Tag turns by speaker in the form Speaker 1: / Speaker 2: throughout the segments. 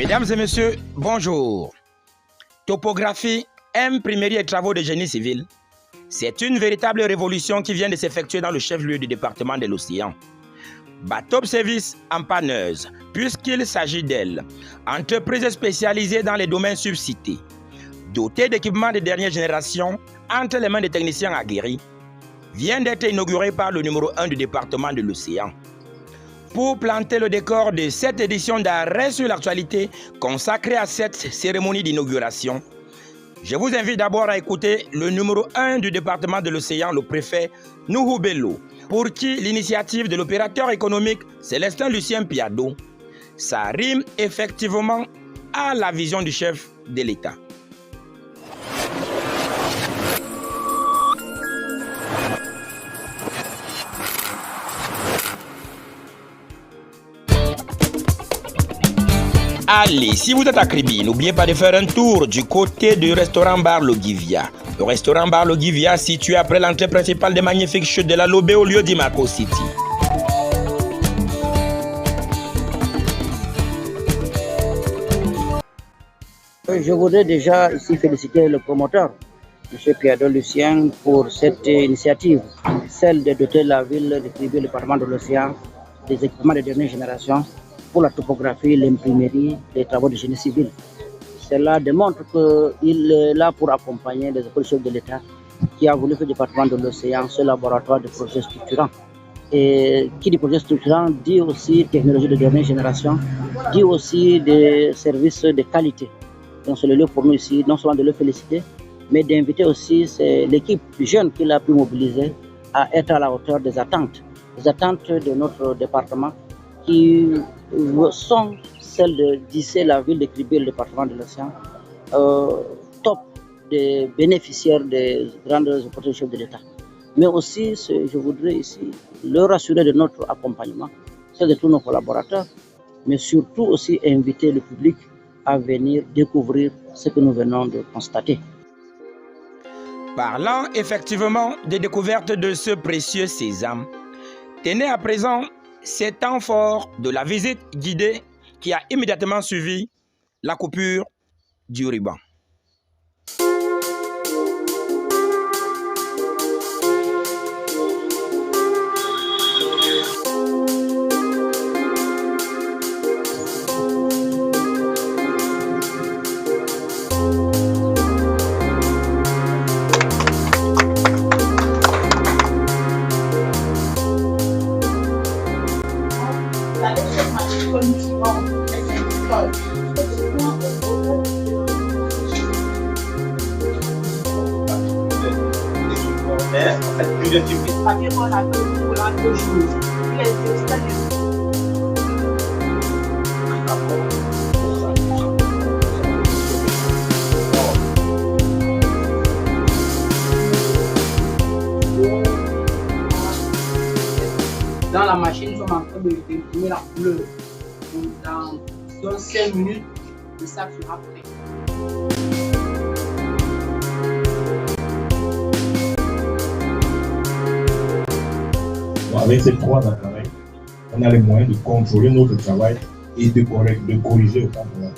Speaker 1: Mesdames et messieurs, bonjour. Topographie, imprimerie et travaux de génie civil. C'est une véritable révolution qui vient de s'effectuer dans le chef-lieu du département de l'Océan. Batop Service en panneuse, puisqu'il s'agit d'elle, entreprise spécialisée dans les domaines subcités, dotée d'équipements de dernière génération entre les mains des techniciens aguerris, vient d'être inaugurée par le numéro 1 du département de l'Océan. Pour planter le décor de cette édition d'Arrêt sur l'actualité consacrée à cette cérémonie d'inauguration, je vous invite d'abord à écouter le numéro 1 du département de l'Océan, le préfet Nuhu Bello, pour qui l'initiative de l'opérateur économique Célestin Lucien Piado, ça rime effectivement à la vision du chef de l'État. Allez, si vous êtes à Kribi, n'oubliez pas de faire un tour du côté du restaurant-bar Logivia. Le restaurant-bar Logivia, situé après l'entrée principale des magnifiques chutes de la Lobé au lieu d'Imarco City.
Speaker 2: Je voudrais déjà ici féliciter le promoteur, M. Piado Lucien, pour cette initiative, celle de doter la ville de Kribi, le département de l'Océan, des équipements de dernière génération pour la topographie, l'imprimerie, les travaux de génie civil. Cela démontre qu'il est là pour accompagner les écoles de l'État qui a voulu faire du département de l'Océan ce laboratoire de projets structurants. Et qui dit projet structurant dit aussi technologie de dernière génération, dit aussi des services de qualité. Donc c'est le lieu pour nous ici, non seulement de le féliciter, mais d'inviter aussi l'équipe jeune qu'il a pu mobiliser à être à la hauteur des attentes de notre département qui sont celles de d'hisser la ville de Kribi, le département de l'Océan, top des bénéficiaires des grandes opportunités de l'État. Mais aussi, je voudrais ici leur assurer de notre accompagnement, celle de tous nos collaborateurs, mais surtout aussi inviter le public à venir découvrir ce que nous venons de constater.
Speaker 1: Parlant effectivement des découvertes de ce précieux sésame, tenez à présent ces temps forts de la visite guidée qui a immédiatement suivi la coupure du ruban.
Speaker 3: Dans la machine, nous sommes en train de définir la couleur. Donc, dans 5 minutes, le sac sera prêt.
Speaker 4: Avec ces 3 appareils, on a les moyens de contrôler notre travail et de corriger autant que là.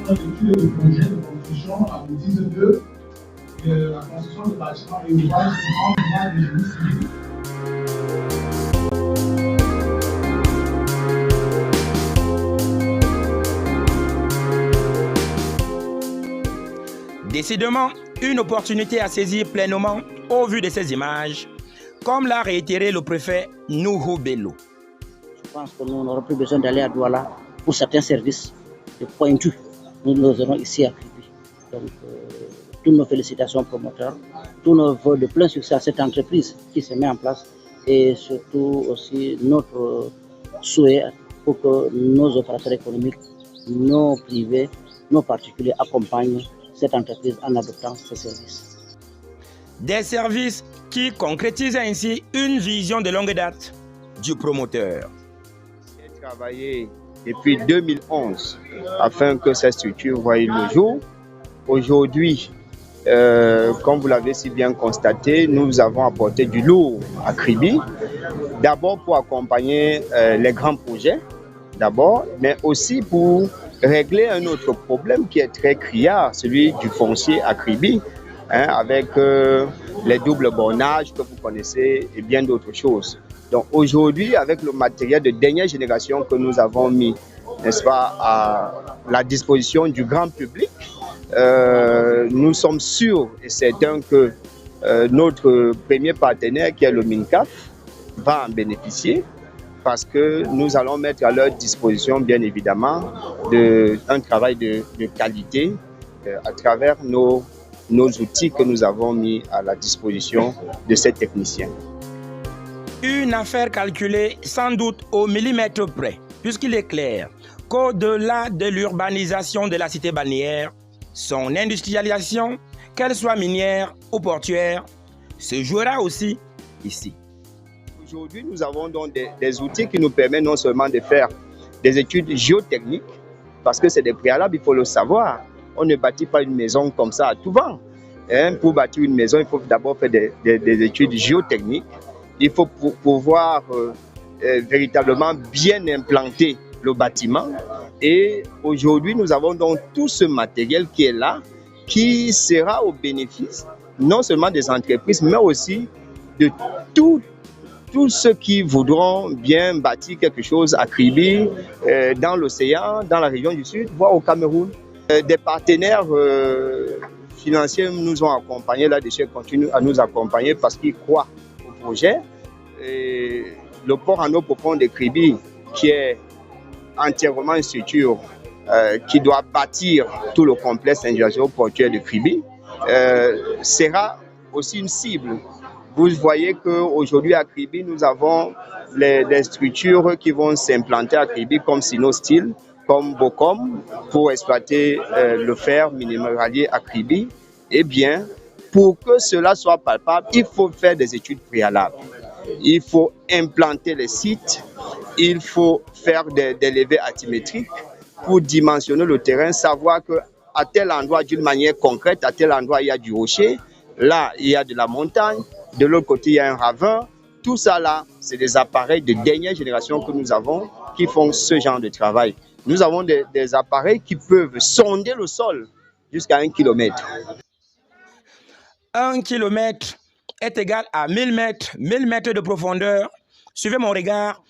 Speaker 5: L'étude de projet de construction aboutissent que la construction de bâtiments et ouvrages en de génie civil.
Speaker 1: Décidément, une opportunité à saisir pleinement au vu de ces images, comme l'a réitéré le préfet Nuhu Bello.
Speaker 2: Je pense que nous n'aurons plus besoin d'aller à Douala pour certains services de pointus. Nous aurons ici à Kribi. Donc, toutes nos félicitations aux promoteurs, tous nos voeux de plein succès à cette entreprise qui se met en place et surtout aussi notre souhait pour que nos opérateurs économiques, nos privés, nos particuliers accompagnent cette entreprise en adoptant ces services.
Speaker 1: Des services qui concrétisent ainsi une vision de longue date du promoteur.
Speaker 6: J'ai travaillé depuis 2011 afin que cette structure voie le jour. Aujourd'hui, comme vous l'avez si bien constaté, nous avons apporté du lourd à Kribi, d'abord pour accompagner les grands projets, d'abord, mais aussi pour régler un autre problème qui est très criard, celui du foncier à Kribi, avec les doubles bornages que vous connaissez et bien d'autres choses. Donc aujourd'hui, avec le matériel de dernière génération que nous avons mis, n'est-ce pas, à la disposition du grand public, nous sommes sûrs et certains que notre premier partenaire, qui est le MINCAF, va en bénéficier parce que nous allons mettre à leur disposition, bien évidemment, un travail de qualité à travers nos outils que nous avons mis à la disposition de ces techniciens.
Speaker 1: Une affaire calculée sans doute au millimètre près, puisqu'il est clair qu'au-delà de l'urbanisation de la cité balnéaire, son industrialisation, qu'elle soit minière ou portuaire, se jouera aussi ici.
Speaker 6: Aujourd'hui, nous avons donc des outils qui nous permettent non seulement de faire des études géotechniques, parce que c'est des préalables, il faut le savoir. On ne bâtit pas une maison comme ça à tout vent. Pour bâtir une maison, il faut d'abord faire des études géotechniques. Il faut pouvoir véritablement bien implanter le bâtiment. Et aujourd'hui, nous avons donc tout ce matériel qui est là, qui sera au bénéfice non seulement des entreprises, mais aussi de tous ceux qui voudront bien bâtir quelque chose à Kribi, dans l'océan, dans la région du Sud, voire au Cameroun. Des partenaires financiers nous ont accompagnés là-dessus, continuent à nous accompagner parce qu'ils croient au projet. Et le port en eau profonde de Kribi, qui est entièrement une structure qui doit bâtir tout le complexe industriel-portuaire de Kribi, sera aussi une cible. Vous voyez qu'aujourd'hui à Kribi, nous avons des structures qui vont s'implanter à Kribi comme Sinosteel, comme Bocom, pour exploiter le fer minéralier à Kribi. Eh bien, pour que cela soit palpable, il faut faire des études préalables. Il faut implanter les sites, il faut faire des levées altimétriques pour dimensionner le terrain, savoir qu'à tel endroit, d'une manière concrète, à tel endroit, il y a du rocher, là, il y a de la montagne, de l'autre côté, il y a un ravin. Tout ça, là, c'est des appareils de dernière génération que nous avons qui font ce genre de travail. Nous avons des appareils qui peuvent sonder le sol jusqu'à 1 kilomètre.
Speaker 1: 1 kilomètre est égal à 1000 mètres, 1000 mètres de profondeur. Suivez mon regard.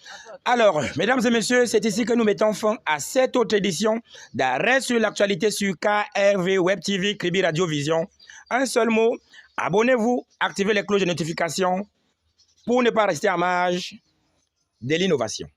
Speaker 1: Alors, mesdames et messieurs, c'est ici que nous mettons fin à cette autre édition d'Arrêt sur l'actualité sur KRV Web TV, Kribi Radio Vision. Un seul mot, abonnez-vous, activez les cloches de notification pour ne pas rester à marge de l'innovation.